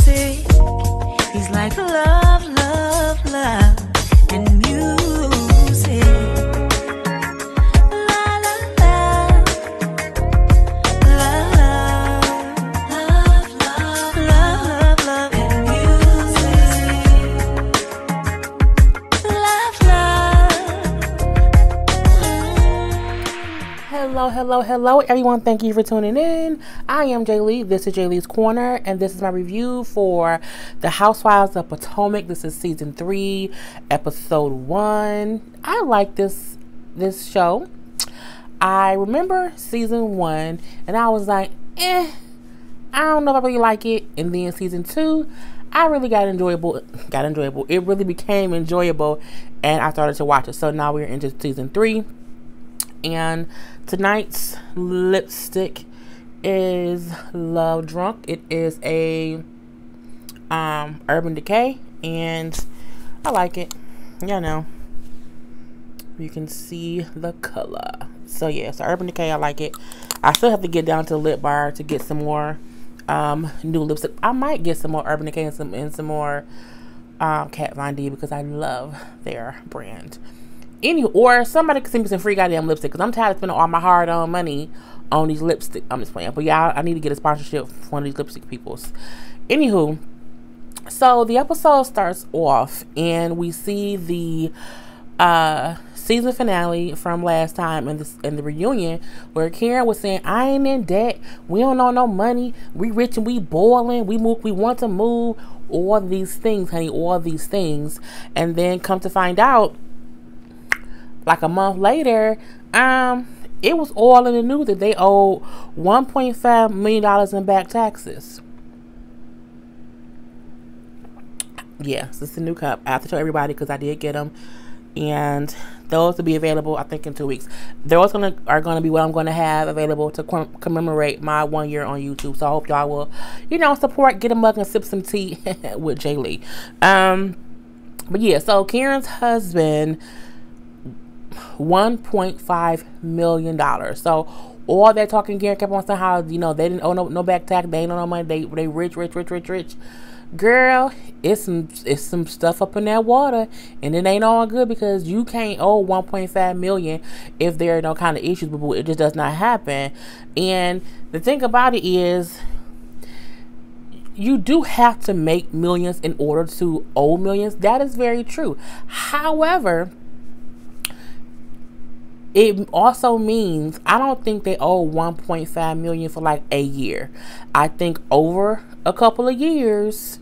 music. He's like love, love, love, and music. La la la, love, love, love, love, love, and music. Love, love. Hello, everyone. Thank you for tuning in. I am Jay Lee. This is Jay Lee's Corner, and this is my review for the Housewives of Potomac. This is season 3, episode 1. I like this show. I remember season 1, and I was like, I don't know if I really like it. And then season 2, I really got enjoyable. It really became enjoyable, and I started to watch it. So now we're into season 3. And tonight's lipstick is Love Drunk. It is a Urban Decay, and I like it. You know, you can see the color. So yeah, so Urban Decay, I like it. I still have to get down to the lip bar to get some more new lipstick. I might get some more Urban Decay and some more Kat Von D, because I love their brand. Or somebody can send me some free goddamn lipstick, because I'm tired of spending all my hard-earned money on these lipstick. I'm just playing. But yeah, I need to get a sponsorship from one of these lipstick peoples. Anywho, so the episode starts off, and we see the season finale from last time in the reunion, where Karen was saying, I ain't in debt. We don't owe no money. We rich and we boiling. We want to move. All these things, honey. All these things. And then come to find out, like a month later, it was all in the news that they owed $1.5 million in back taxes. Yeah, so it's a new cup. I have to tell everybody, because I did get them, and those will be available, I think, in 2 weeks. Those are gonna be what I'm gonna have available to commemorate my 1 year on YouTube. So I hope y'all will, support, get a mug and sip some tea with Jay Lee. But yeah, so Karen's husband, $1.5 million. So all that talking Karen kept on saying how, they didn't owe no back tax, they ain't owe no money, they rich. Girl, it's some stuff up in that water, and it ain't all good, because you can't owe $1.5 million if there are no kind of issues. But it just does not happen. And the thing about it is, you do have to make millions in order to owe millions. That is very true. However, it also means, I don't think they owe $1.5 million for like a year. I think over a couple of years,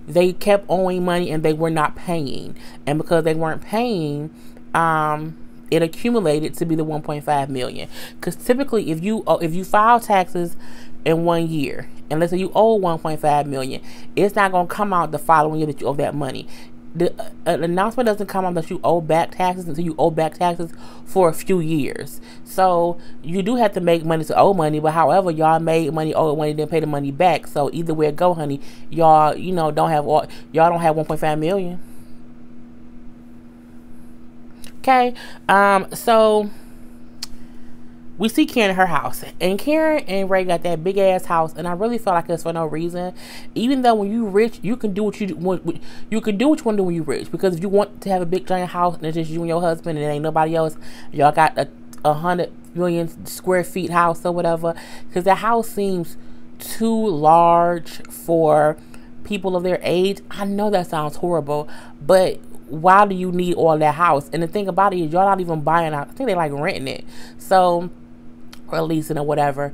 they kept owing money and they were not paying. And because they weren't paying, it accumulated to be the $1.5 million. Because typically, if you file taxes in 1 year, and let's say you owe $1.5 million, it's not going to come out the following year that you owe that money. The announcement doesn't come out that you owe back taxes until you owe back taxes for a few years. So you do have to make money to owe money, but however, y'all made money, owed money, didn't pay the money back. So either way it go, honey, y'all don't have $1.5 million. Okay, so we see Karen in her house, and Karen and Ray got that big ass house, and I really felt like it's for no reason. Even though when you rich, you can do what you want. You can do what you want to do when you rich, because if you want to have a big giant house and it's just you and your husband and it ain't nobody else, y'all got a 100 million square feet house or whatever. Because the house seems too large for people of their age. I know that sounds horrible, but why do you need all that house? And the thing about it is, y'all not even buying out. I think they like renting it. So, or leasing or whatever.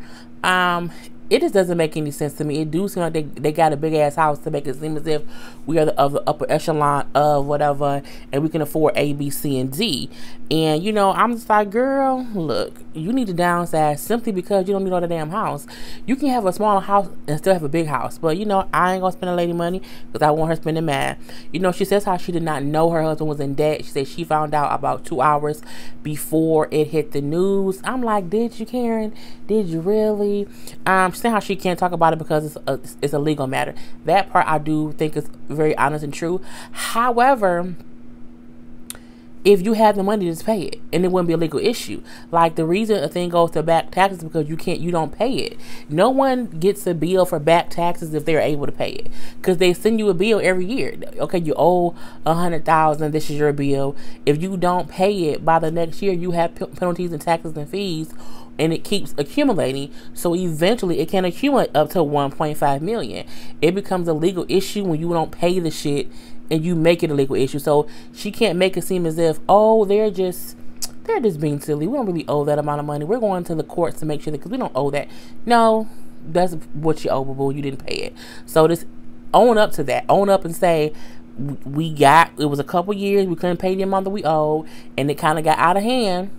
It just doesn't make any sense to me. It do seem like they got a big ass house to make it seem as if we are of the upper echelon of whatever, and we can afford A, B, C, and D. And I'm just like, girl, look, you need to downsize simply because you don't need all the damn house. You can have a smaller house and still have a big house, but I ain't gonna spend a lady money because I want her spending mine. She says how she did not know her husband was in debt. She said she found out about 2 hours before it hit the news. I'm like, did you, Karen? Did you really? She's saying how she can't talk about it because it's a legal matter. That part I do think is very honest and true. However, if you have the money, just pay it, and it wouldn't be a legal issue. Like, the reason a thing goes to back taxes is because you don't pay it. No one gets a bill for back taxes if they're able to pay it, because they send you a bill every year. Okay, you owe $100,000. This is your bill. If you don't pay it by the next year, you have penalties and taxes and fees, and it keeps accumulating. So eventually, it can accumulate up to $1.5 million. It becomes a legal issue when you don't pay the shit and you make it a legal issue. So she can't make it seem as if, oh, they're just being silly. We don't really owe that amount of money. We're going to the courts to make sure that, because we don't owe that. No, that's what you owe, boo. You didn't pay it. So just own up to that. Own up and say, it was a couple years, we couldn't pay the amount that we owed, and it kind of got out of hand,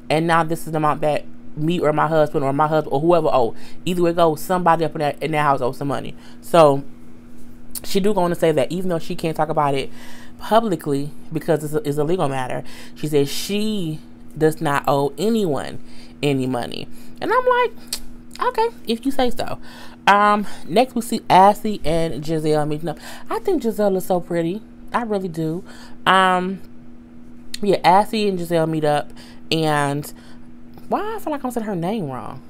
and now this is the amount that me or my husband or whoever owe. Either way it goes, somebody up in that house owes some money. So she do go on to say that even though she can't talk about it publicly because it's a legal matter, she says she does not owe anyone any money. And I'm like, okay, if you say so. Next we see Ashley and Giselle meeting up. I think Giselle is so pretty. I really do. Yeah, Ashley and Giselle meet up, and why I feel like I'm saying her name wrong.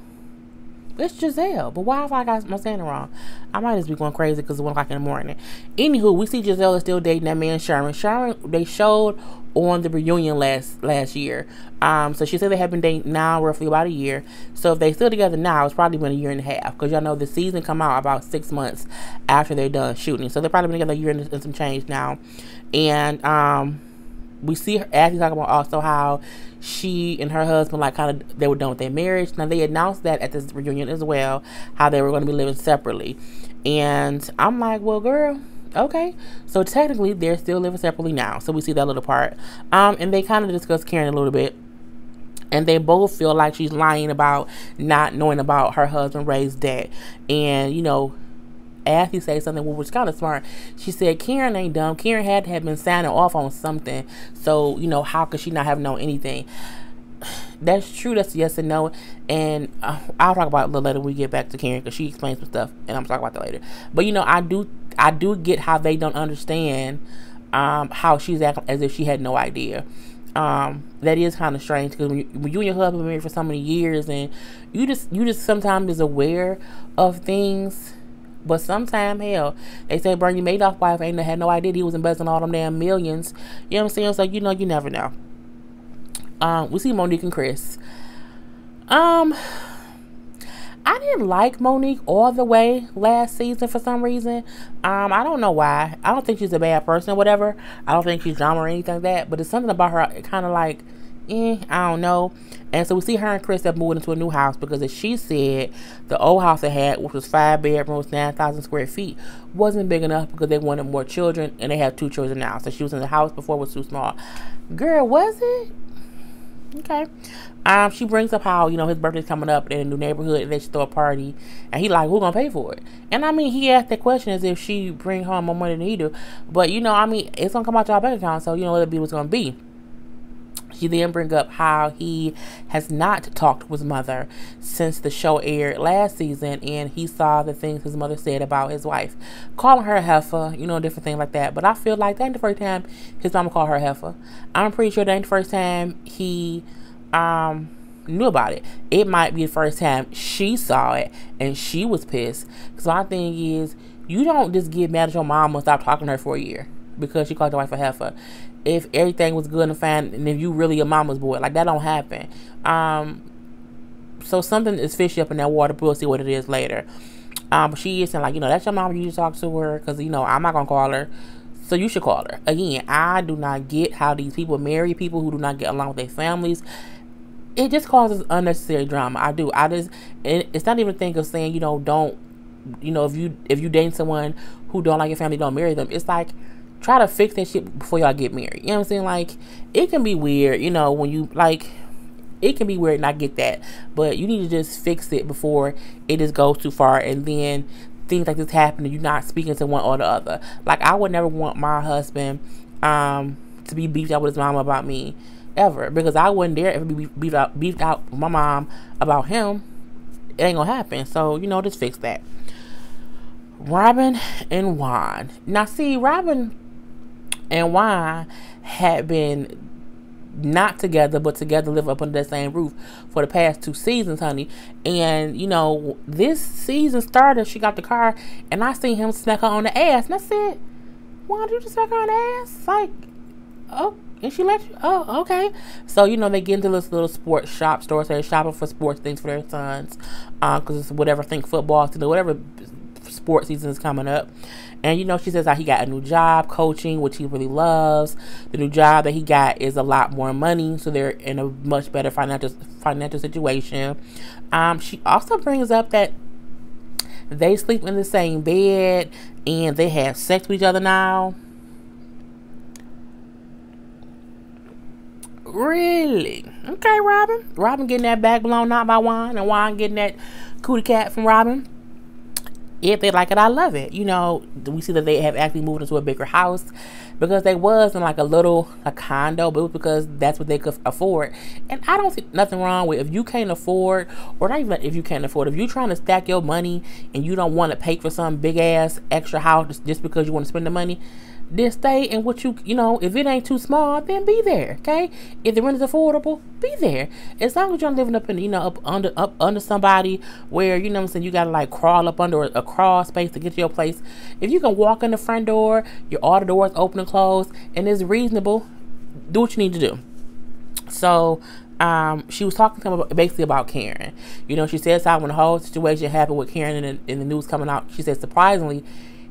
It's Giselle, but why I feel like I'm saying it wrong? I might just be going crazy because it's 1 o'clock in the morning. Anywho, we see Giselle is still dating that man Sherman. They showed on the reunion last year. So she said they have been dating now roughly about a year. So if they still together now, it's probably been a year and a half, because y'all know the season come out about 6 months after they're done shooting. So they've probably been together a year and some change now. And we see her Ashley talking about also how she and her husband, like, kind of, they were done with their marriage. Now they announced that at this reunion as well, how they were going to be living separately. And I'm like, well, girl, okay. So technically they're still living separately now. So we see that little part. And they kind of discuss Karen a little bit. And they both feel like she's lying about not knowing about her husband raised debt. And, you know, Ashley said something which was kind of smart. She said Karen ain't dumb. Karen had to have been signing off on something. So, you know, how could she not have known anything? That's true. That's yes and no. And I'll talk about it a little later when we get back to Karen, because she explains some stuff, and I'm talking about that later. But, you know, I do get how they don't understand how she's acting as if she had no idea. That is kind of strange, because when you and your husband been married for so many years, and you just sometimes is aware of things. But sometimes, hell, they say Bernie Madoff's wife had no idea he was embezzling all them damn millions. You know what I'm saying? So, you know, you never know. We see Monique and Chris. I didn't like Monique all the way last season for some reason. I don't know why. I don't think she's a bad person or whatever. I don't think she's drama or anything like that. But it's something about her kind of like, I don't know. And so we see her and Chris have moved into a new house, because as she said, the old house they had, which was 5 bedrooms, 9,000 square feet, wasn't big enough because they wanted more children, and they have 2 children now. So she was in the house before, it was too small. Girl, was it? Okay. She brings up how, you know, his birthday's coming up in a new neighborhood, and they should throw a party, and he like, who gonna pay for it? And I mean, he asked that question as if she bring home more money than he do. But, you know, I mean, it's gonna come out to our bank account, so you know, it'll be what's gonna be. She then brings up how he has not talked with his mother since the show aired last season, and he saw the things his mother said about his wife, calling her a heifer, you know, different things like that. But I feel like that ain't the first time his mama called her a heifer. I'm pretty sure that ain't the first time he knew about it. It might be the first time she saw it and she was pissed. Because my thing is, you don't just get mad at your mama and stop talking to her for a year because she called your wife a heifer. If everything was good and fine, and if you really a mama's boy, like, that don't happen. So something is fishy up in that water. We'll see what it is later. But she is saying, like, you know, that's your mama. You just talk to her, because, you know, I'm not gonna call her, so you should call her. Again, I do not get how these people marry people who do not get along with their families. It just causes unnecessary drama. It's not even a thing of saying, you know, don't, you know, if you date someone who don't like your family, don't marry them. It's like, try to fix that shit before y'all get married. You know what I'm saying? Like, it can be weird, you know, when you, like, it can be weird, and I get that. But you need to just fix it before it just goes too far, and then things like this happen and you're not speaking to one or the other. Like, I would never want my husband to be beefed out with his mama about me, ever. Because I wouldn't dare ever be beefed out with my mom about him. It ain't gonna happen. So, you know, just fix that. Robin and Juan. Now, see, Robin and Juan had been not together, but together live up under the same roof for the past 2 seasons, honey. And, you know, this season started, she got the car, and I seen him smack her on the ass. And I said, why did you just smack her on the ass? Like, oh, and she let you? Oh, okay. So, you know, they get into this little sports shop store, so they're shopping for sports things for their sons. Because it's whatever, I think football, whatever sports season is coming up. And, you know, she says how he got a new job coaching, which he really loves. The new job that he got is a lot more money, so they're in a much better financial situation. She also brings up that they sleep in the same bed and they have sex with each other now. Really? Okay, Robin. Robin getting that back blown out by Juan, and Juan getting that cootie cat from Robin. If they like it, I love it. You know, we see that they have actually moved into a bigger house, because they was in like a condo, but it was because that's what they could afford. And I don't see nothing wrong with, if you can't afford, or not even if you can't afford, if you're trying to stack your money and you don't want to pay for some big ass extra house just because you want to spend the money, then stay in what you know, if it ain't too small, then be there, okay? If the rent is affordable, be there. As long as you're living up in, you know, up under somebody where, you know what I'm saying, you gotta like crawl up under a crawl space to get to your place. If you can walk in the front door, all the doors open and close, and it's reasonable, do what you need to do. So, she was talking to him basically about Karen. You know, she says how when the whole situation happened with Karen in the news coming out, she said surprisingly,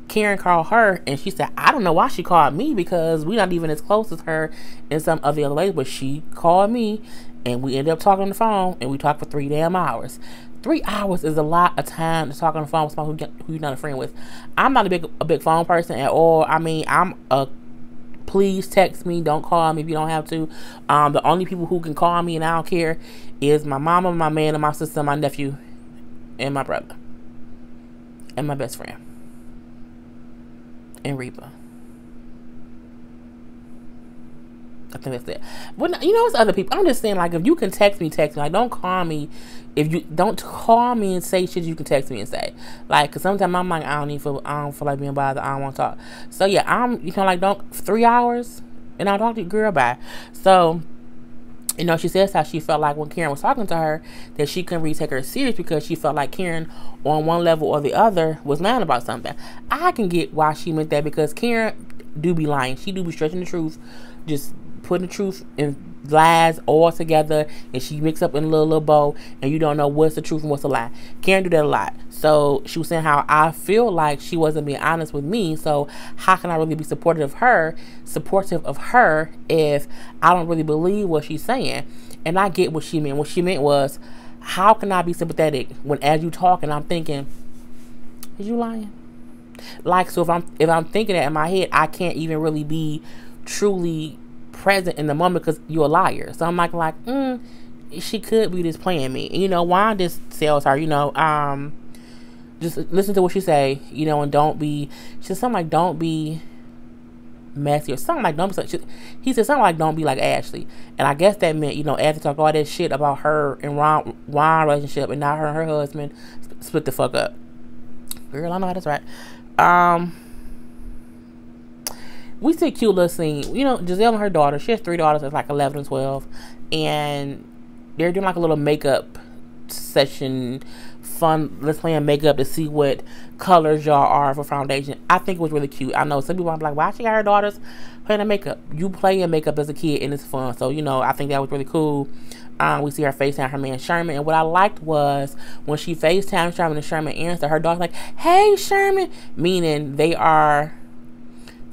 Karen called her, and she said, I don't know why she called me, because we're not even as close as her and some of the other ladies, but she called me, and we ended up talking on the phone, and we talked for 3 damn hours. 3 hours is a lot of time to talk on the phone with someone who you're not a friend with. I'm not a big phone person at all. I mean, please text me, don't call me if you don't have to. The only people who can call me and I don't care is my mama, my man, and my sister, my nephew, and my brother, and my best friend. And Reba. I think that's it. But you know, it's other people. I'm just saying, like, if you can text me. Like, don't call me. If you don't call me and say shit, you can text me and say. Like, cause sometimes I'm like, I don't feel like being bothered. I don't want to talk. So yeah, you know, like, don't 3 hours and I'll talk to you, girl. Bye. So, you know, she says how she felt like when Karen was talking to her that she couldn't really take her serious because she felt like Karen on one level or the other was lying about something. I can get why she meant that, because Karen do be lying. She do be stretching the truth, just putting the truth and lies all together, and she mix up in a little bow, and you don't know what's the truth and what's a lie. Karen do that a lot. So she was saying how I feel like she wasn't being honest with me, so how can I really be supportive of her if I don't really believe what she's saying? And I get what she meant. What she meant was, how can I be sympathetic when as you talking I'm thinking, is you lying? Like, so if I'm thinking that in my head, I can't even really be truly present in the moment because you're a liar. So I'm like, she could be just playing me. And, you know, Juan just tells her, you know, just listen to what she say, you know, and don't be, she said something like, don't be messy, or something like, don't be, he said something like, don't be like Ashley. And I guess that meant, you know, Ashley talked all that shit about her and Juan relationship, and now her and her husband split the fuck up. Girl, I know that's right. We see a cute little scene. You know, Giselle and her daughter, she has 3 daughters that's like 11 and 12, and they're doing like a little makeup session, fun, let's play in makeup to see what colors y'all are for foundation. I think it was really cute. I know some people might be like, why she got her daughters playing in makeup? You play in makeup as a kid and it's fun. So, you know, I think that was really cool. We see her FaceTime her man Sherman, and what I liked was when she FaceTime Sherman and Sherman answered, her daughter's like, hey Sherman, meaning they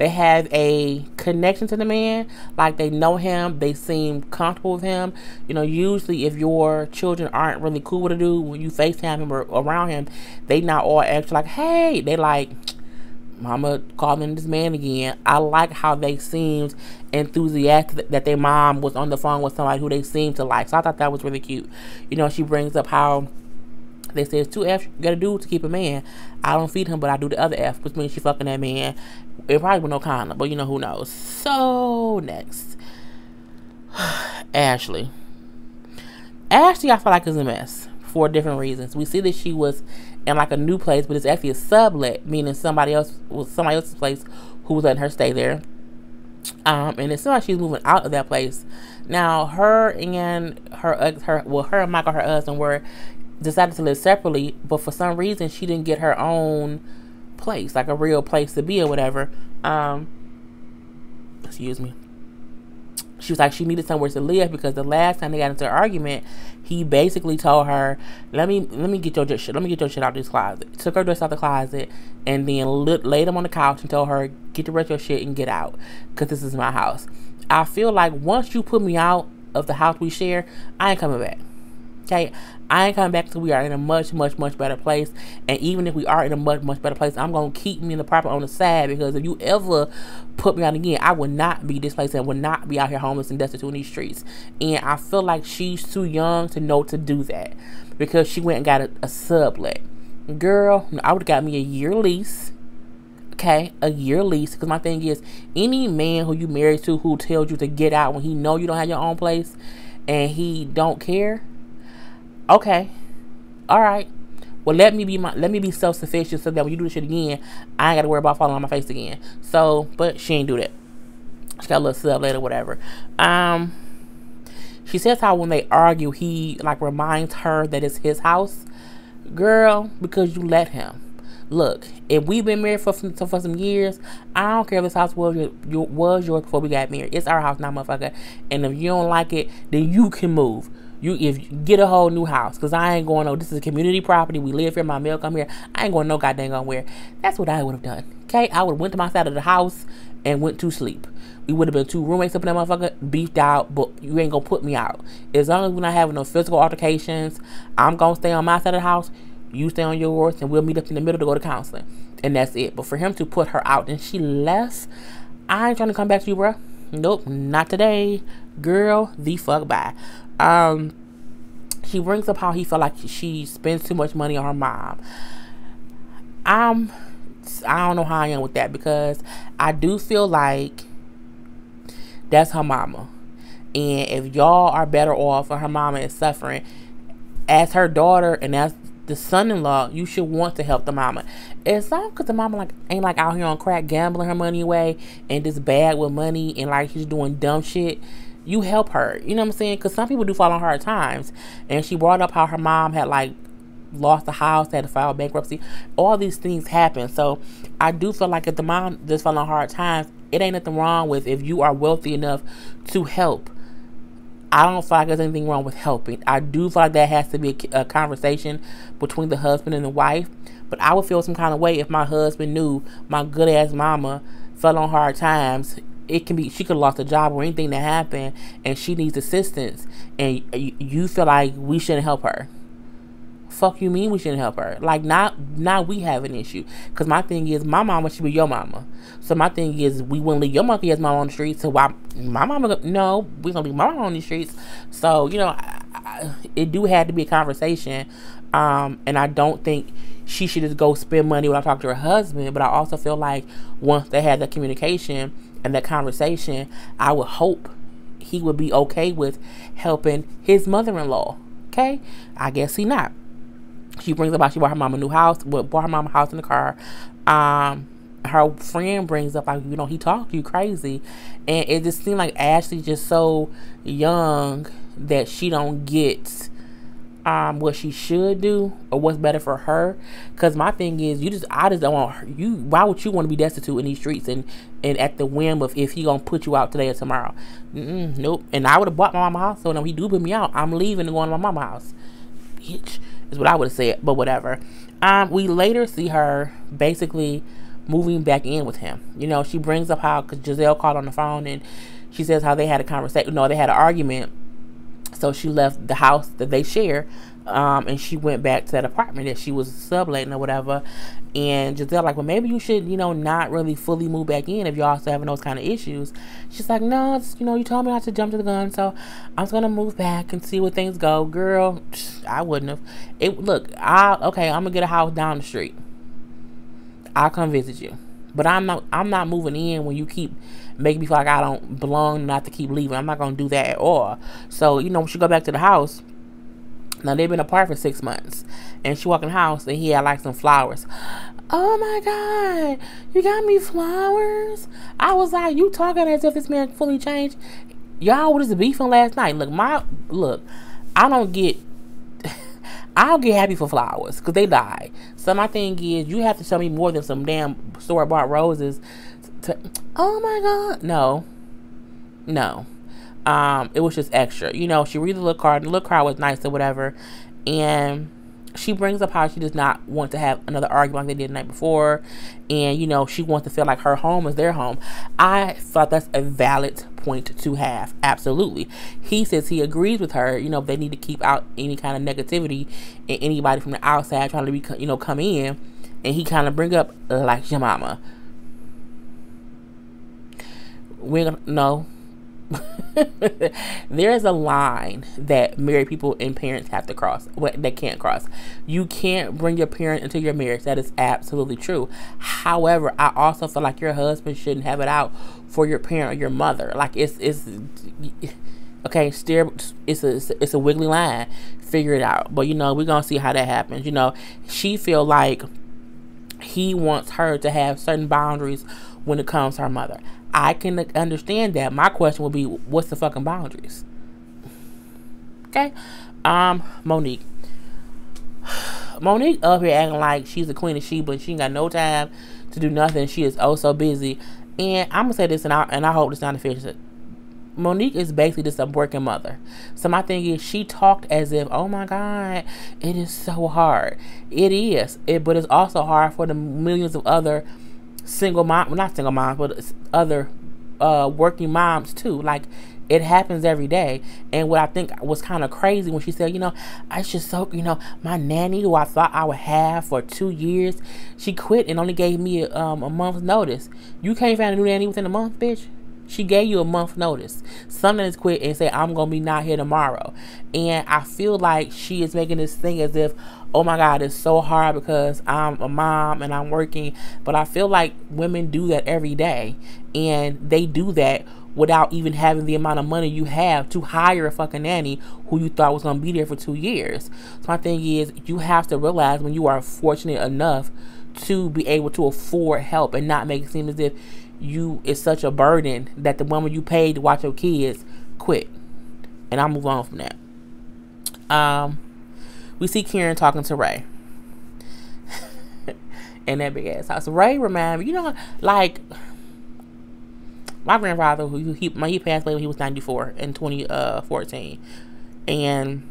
have a connection to the man, like they know him, they seem comfortable with him. You know, usually if your children aren't really cool with a dude, when you FaceTime him or around him, they not all act like, hey, they like, mama calling this man again. I like how they seemed enthusiastic that their mom was on the phone with somebody who they seemed to like. So I thought that was really cute. You know, she brings up how they say it's 2 F's you gotta do to keep a man. I don't feed him, but I do the other F, which means she fucking that man. It probably with no condom, but you know, who knows. So next, Ashley, I feel like is a mess for different reasons. We see that she was in like a new place, but it's actually a sublet, meaning somebody else's place who was letting her stay there. And it seems like she's moving out of that place. Now, her and Michael, her husband, were decided to live separately, but for some reason she didn't get her own place, like a real place to be or whatever. Excuse me. She was like, she needed somewhere to live because the last time they got into an argument, he basically told her, let me get your shit. Let me get your shit out of this closet. Took her dress out the closet and then laid him on the couch and told her, get the rest of your shit and get out, because this is my house. I feel like once you put me out of the house we share, I ain't coming back. Okay, I ain't coming back until we are in a much, much, much better place. And even if we are in a much, much better place, I'm going to keep me in the property on the side, because if you ever put me out again, I would not be displaced and would not be out here homeless and destitute in these streets. And I feel like she's too young to know to do that, because she went and got a sublet. Girl, I would have got me a year lease. Okay, a year lease. Because my thing is, any man who you married to who tells you to get out when he know you don't have your own place and he don't care, okay, all right. Well, let me be self-sufficient so that when you do this shit again, I ain't got to worry about falling on my face again. So, but she ain't do that. She got a little sublet or whatever. She says how when they argue, he like reminds her that it's his house. Girl, because you let him. Look, if we've been married for some years, I don't care if this house was yours before we got married. It's our house now, motherfucker. And if you don't like it, then you can move. Get a whole new house, because I ain't going, this is a community property. We live here. My mail come here. I ain't going no goddamn where. That's what I would have done. Okay, I would have went to my side of the house and went to sleep. We would have been two roommates up in that motherfucker, beefed out, but you ain't gonna put me out. As long as we're not having no physical altercations, I'm gonna stay on my side of the house. You stay on yours, and we'll meet up in the middle to go to counseling. And that's it. But for him to put her out and she left, I ain't trying to come back to you, bruh. Nope, not today. Girl, the fuck bye. She brings up how he felt like she spends too much money on her mom. I don't know how I am with that, because I do feel like that's her mama. And if y'all are better off and her mama is suffering, as her daughter and as the son-in-law, you should want to help the mama. As long as the mama ain't out here on crack gambling her money away and just bad with money and she's doing dumb shit, you help her. You know what I'm saying? Because some people do fall on hard times. And she brought up how her mom had lost the house, had to file bankruptcy. All these things happen. So I do feel like if the mom just fell on hard times, it ain't nothing wrong with if you are wealthy enough to help. I don't feel like there's anything wrong with helping. I do feel like that has to be a conversation between the husband and the wife. But I would feel some kind of way if my husband knew my good ass mama fell on hard times. It can be she could have lost a job or anything that happened, and she needs assistance, and you feel like we shouldn't help her. Fuck you mean we shouldn't help her? Now we have an issue. Because my thing is, my mama should be your mama. So my thing is, we wouldn't leave your monkey ass mama on the streets. So why my mama? No, we gonna leave my mama on the streets. So it do have to be a conversation. And I don't think she should just go spend money when I talk to her husband. But I also feel like once they had that communication and that conversation, I would hope he would be okay with helping his mother-in-law. Okay, I guess he not. She brings up how she bought her mom a new house, bought her mom a house in the car. Her friend brings up he talked to you crazy, and it just seemed like Ashley's just so young that she don't get what she should do or what's better for her. Because my thing is, I just don't want her. Why would you want to be destitute in these streets and at the whim of if he gonna put you out today or tomorrow? Nope. And I would have bought my mama house, so when he do put me out, I'm leaving and going to my mama house. Bitch, is what I would have said. But whatever. We later see her basically moving back in with him. She brings up how, because Giselle called on the phone and she says how they had a conversation. They had an argument. So she left the house that they share, and she went back to that apartment that she was subletting or whatever. And Giselle well, maybe you should, not really fully move back in if y'all still having those kind of issues. She's like, no, it's, you told me not to jump to the gun, so I'm just gonna move back and see where things go. Girl, I wouldn't have. I'm gonna get a house down the street. I'll come visit you. But I'm not moving in when you keep making me feel like I don't belong, not to keep leaving. I'm not going to do that at all. So, when she go back to the house, Now, they've been apart for 6 months. And she walked in the house and he had like some flowers. Oh my God, you got me flowers? I was like, you talking as if this man fully changed? Y'all was beefing last night. Look, I don't get happy for flowers because they die. So my thing is, you have to show me more than some damn store-bought roses. Oh my God, no. It was just extra. You know, she reads the little card. The little card was nice or whatever, and she brings up how she does not want to have another argument like they did the night before, and you know, she wants to feel like her home is their home. I thought that's a valid point to have. Absolutely. He says he agrees with her. You know, they need to keep out any kind of negativity and anybody from the outside trying to be, you know, come in, and he kind of bring up like your mama. We're gonna no. There's a line that married people and parents have to cross. They can't cross. You can't bring your parent into your marriage. That is absolutely true. However, I also feel like your husband shouldn't have it out for your parent or your mother. Like it's okay. It's a wiggly line. Figure it out. But you know, we're gonna see how that happens. You know, she feel like he wants her to have certain boundaries when it comes to her mother. I can understand that. My question would be, what's the fucking boundaries? Okay. Monique up here acting like she's the queen of Sheba and she ain't got no time to do nothing. She is oh so busy. And I'm gonna say this, and I hope it's not offensive. Monique is basically just a working mother. So my thing is, she talked as if, oh my God, it is so hard. It is. But it's also hard for the millions of other single mom, well, not single moms, but other working moms too. Like, it happens every day. And what I think was kind of crazy when she said, you know, I just so, you know, my nanny who I thought I would have for 2 years, she quit and only gave me a month's notice. You can't find a new nanny within a month, bitch. She gave you a month notice. Some nannies quit and say, I'm going to be not here tomorrow. And I feel like she is making this thing as if, oh my God, it's so hard because I'm a mom and I'm working. But I feel like women do that every day. And they do that without even having the amount of money you have to hire a fucking nanny who you thought was going to be there for 2 years. So my thing is, you have to realize when you are fortunate enough to be able to afford help and not make it seem as if it's such a burden that the woman you paid to watch your kids quit. And I'll move on from that. We see Karen talking to Ray in that big ass house. Ray remind me, you know, like my grandfather, he passed away when he was 94 in 2014, and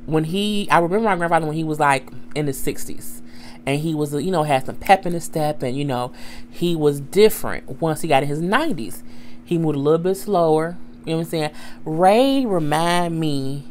I remember my grandfather when he was like in his 60s. And he was, you know, had some pep in his step. And, you know, he was different once he got in his 90s. He moved a little bit slower. You know what I'm saying? Ray remind me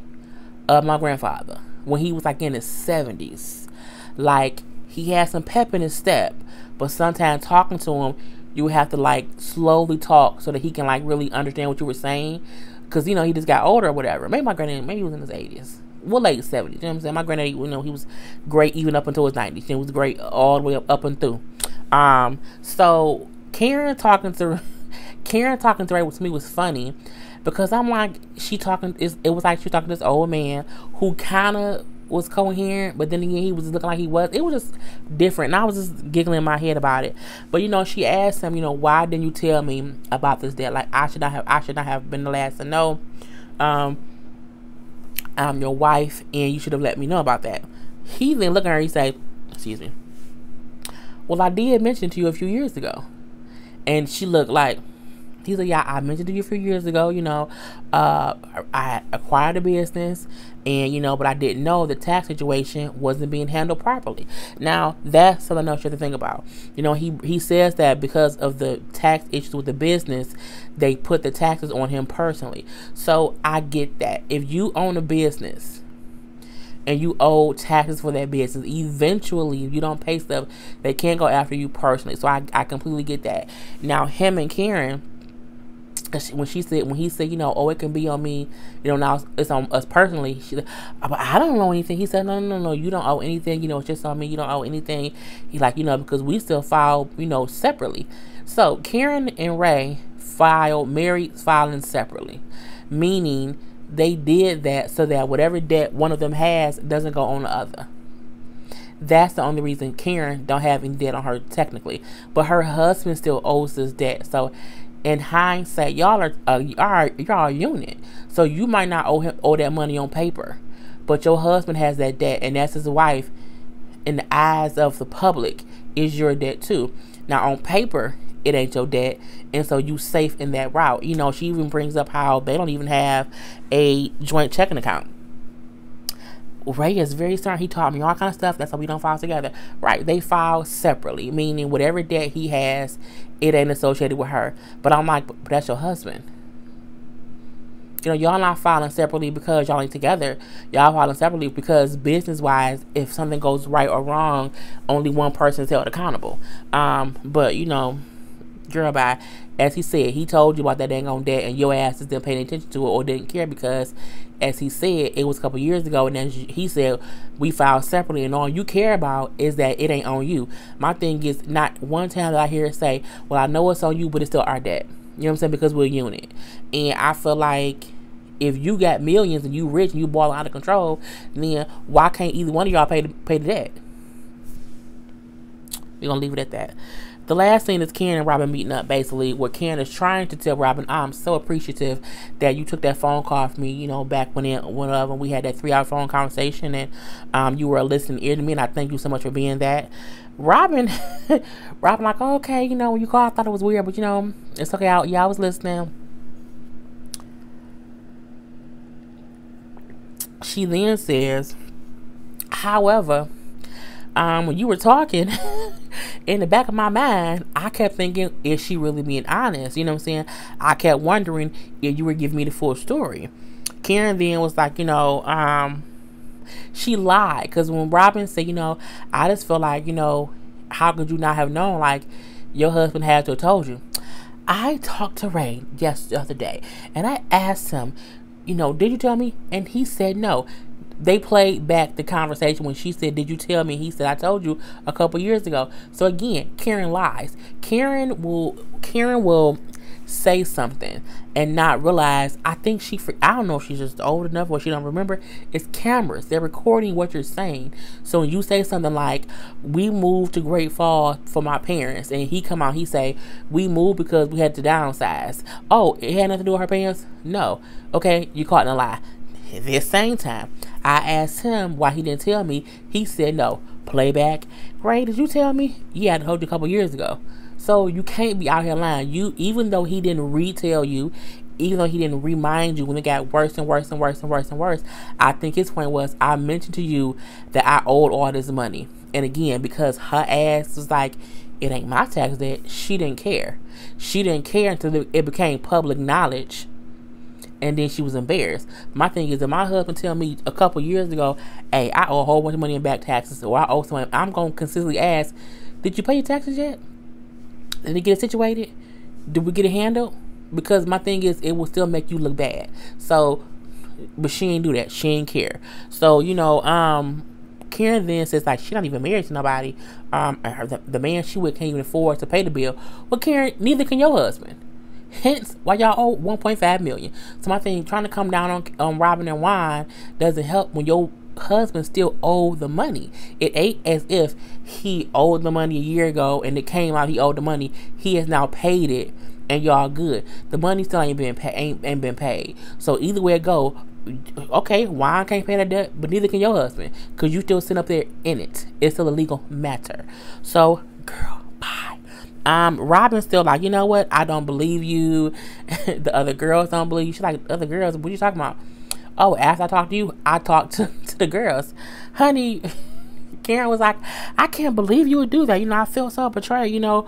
of my grandfather when he was like in his 70s. Like, he had some pep in his step. But sometimes talking to him, you would have to like slowly talk so that he can like really understand what you were saying. Because, you know, he just got older or whatever. Maybe my granddad, maybe he was in his 80s. Well, late 70s, you know what I'm saying? My granddaddy, you know, he was great even up until his 90s. He was great all the way up and through. So Karen talking to Ray with me was funny because I'm like, it was like she talking to this old man who kind of was coherent, but then again, he was looking like he was. It was just different, and I was just giggling in my head about it. But you know, she asked him, you know, why didn't you tell me about this debt? Like, I should not have been the last to know. I'm your wife and you should have let me know about that. He then looked at her and he said, excuse me, well, I did mention to you a few years ago. And she looked like, he said, yeah, I mentioned to you a few years ago, you know, I acquired a business and, you know, but I didn't know the tax situation wasn't being handled properly. Now, that's something else you have to think about. You know, he says that because of the tax issues with the business, they put the taxes on him personally. So I get that. If you own a business and you owe taxes for that business, eventually, if you don't pay stuff, they can't go after you personally. So I completely get that. Now, him and Karen, when he said, you know, oh, it can be on me, you know, now it's on us personally. She said, but I don't know anything. He said, no, you don't owe anything. You know, it's just on me. You don't owe anything. He like, you know, because we still file, you know, separately. So Karen and Ray filed married filing separately, meaning they did that so that whatever debt one of them has doesn't go on the other. That's the only reason Karen don't have any debt on her technically, but her husband still owes this debt. So, in hindsight, y'all are a unit. So you might not owe that money on paper, but your husband has that debt, and that's his wife. In the eyes of the public, is your debt too. Now on paper, it ain't your debt, and so you safe in that route. You know, she even brings up how they don't even have a joint checking account. Ray is very smart. He taught me all kind of stuff. That's why we don't file together. Right. They file separately, meaning whatever debt he has, it ain't associated with her. But I'm like, but that's your husband. You know, y'all not filing separately because y'all ain't together. Y'all filing separately because business-wise, if something goes right or wrong, only one person is held accountable. But, you know, girl, bye. As he said, he told you about that dang on debt and your ass is didn't pay any attention to it or didn't care because, as he said, it was a couple years ago, and then he said, we filed separately and all you care about is that it ain't on you. My thing is, not one time that I hear it say, well, I know it's on you, but it's still our debt. You know what I'm saying? Because we're a unit. And I feel like if you got millions and you rich and you balling out of control, then why can't either one of y'all pay the debt? We're going to leave it at that. The last scene is Karen and Robin meeting up, basically, where Karen is trying to tell Robin, I'm so appreciative that you took that phone call from me, you know, back when we had that 3-hour phone conversation and you were a listening ear to me, and I thank you so much for being that. Robin like, oh, okay, you know, when you called, I thought it was weird, but, you know, it's okay. I was listening. She then says, however, when you were talking, in the back of my mind, I kept thinking, is she really being honest? You know what I'm saying? I kept wondering if you were giving me the full story. Karen then was like, you know, she lied. Because when Robin said, you know, I just feel like, you know, how could you not have known? Like, your husband had to have told you. I talked to Ray the other day, and I asked him, you know, did you tell me? And he said no. They played back the conversation when she said, did you tell me? He said, I told you a couple years ago. So again, Karen lies. Karen will say something and not realize. I think I don't know if she's just old enough or she don't remember. It's cameras. They're recording what you're saying. So when you say something like, we moved to Great Falls for my parents, and he come out, he say, we moved because we had to downsize. Oh, it had nothing to do with her parents? No. Okay, you caught in a lie. At the same time, I asked him why he didn't tell me. He said no. Playback. Ray, did you tell me? Yeah, I told you a couple years ago. So you can't be out here lying. Even though he didn't retell you, even though he didn't remind you when it got worse and worse and worse and worse and worse, I think his point was, I mentioned to you that I owed all this money. And again, because her ass was like, it ain't my tax debt, she didn't care. She didn't care until it became public knowledge. And then she was embarrassed. My thing is, if my husband tell me a couple years ago, hey, I owe a whole bunch of money in back taxes, or I owe someone, I'm going to consistently ask, did you pay your taxes yet? Did it get it situated? Did we get it handled? Because my thing is, it will still make you look bad. So, but she ain't do that. She ain't care. So, you know, Karen then says, like, she not even married to nobody. The man she with can't even afford to pay the bill. Well, Karen, neither can your husband. Hence, why y'all owe $1.5 million. So my thing, trying to come down on Robin and Wine doesn't help when your husband still owe the money. It ain't as if he owed the money a year ago and it came out he owed the money. He has now paid it and y'all good. The money still ain't been paid. So either way it go, okay, Wine can't pay that debt, but neither can your husband, because you still sitting up there in it. It's still a legal matter. So, girl, bye. Robin's still like, you know what? I don't believe you. The other girls don't believe you. She's like, other girls? What are you talking about? Oh, after I talked to you, I talked to the girls. Honey, Karen was like, I can't believe you would do that. You know, I feel so betrayed. You know,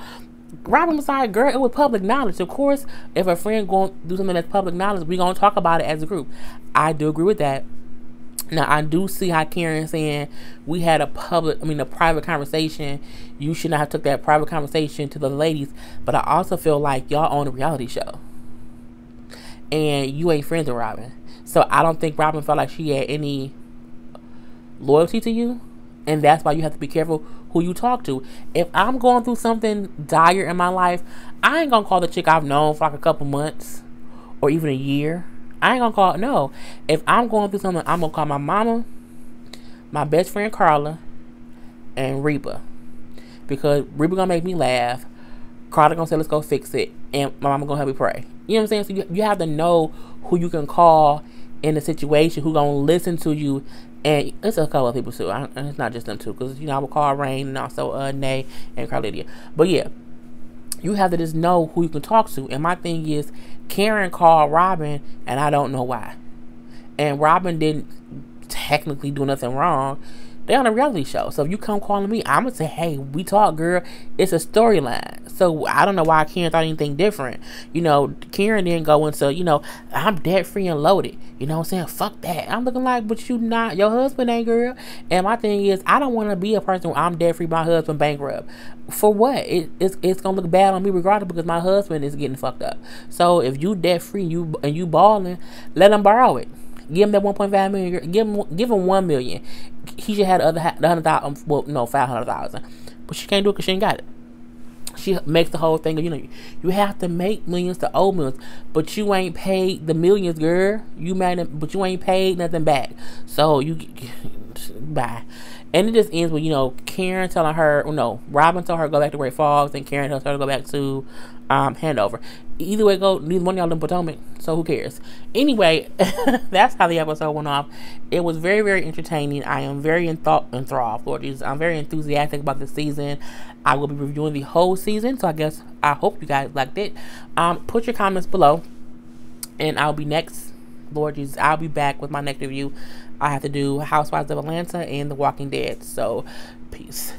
Robin was like, girl, it was public knowledge. Of course, if a friend going to do something that's public knowledge, we're going to talk about it as a group. I do agree with that. Now, I do see how Karen's saying we had a private conversation. You should not have took that private conversation to the ladies. But I also feel like y'all own a reality show. And you ain't friends with Robin. So I don't think Robin felt like she had any loyalty to you. And that's why you have to be careful who you talk to. If I'm going through something dire in my life, I ain't going to call the chick I've known for like a couple months or even a year. I ain't gonna call, no. If I'm going through something, I'm gonna call my mama, my best friend Karla, and Reba. Because Reba gonna make me laugh. Karla gonna say, let's go fix it. And my mama gonna help me pray. You know what I'm saying? So you have to know who you can call in a situation, who gonna listen to you. And it's a couple of people too. And it's not just them two. Because, I would call Rain and also Nay and Carlydia. But yeah, you have to just know who you can talk to. And my thing is, Karen called Robin, and I don't know why. And Robin didn't technically do nothing wrong. They're on a reality show. So if you come calling me, I'm going to say, hey, we talk, girl. It's a storyline. So I don't know why Karen thought anything different. Karen didn't go into, I'm debt free and loaded. You know what I'm saying? Fuck that. I'm looking like, but you not. Your husband ain't, girl. And my thing is, I don't want to be a person where I'm debt free, my husband bankrupt. For what? It's going to look bad on me regardless, because my husband is getting fucked up. So if you debt free and you balling, let him borrow it. Give him that 1.5 million. Give him 1 million. He should have the other 100,000. Well, no, 500,000. But she can't do it because she ain't got it. She makes the whole thing of, you have to make millions to owe millions, but you ain't paid the millions, girl. You made it, but you ain't paid nothing back. So bye. And it just ends with, Karen telling her, Robin told her to go back to Great Falls, and Karen tells her to go back to Handover. Either way, neither one of y'all in Potomac, so who cares? Anyway, that's how the episode went off. It was very, very entertaining. I am very enthralled, Lord Jesus. I'm very enthusiastic about the season. I will be reviewing the whole season, so I hope you guys liked it. Put your comments below, and I'll be next. Lord Jesus, I'll be back with my next review. I have to do Housewives of Atlanta and The Walking Dead. So, peace.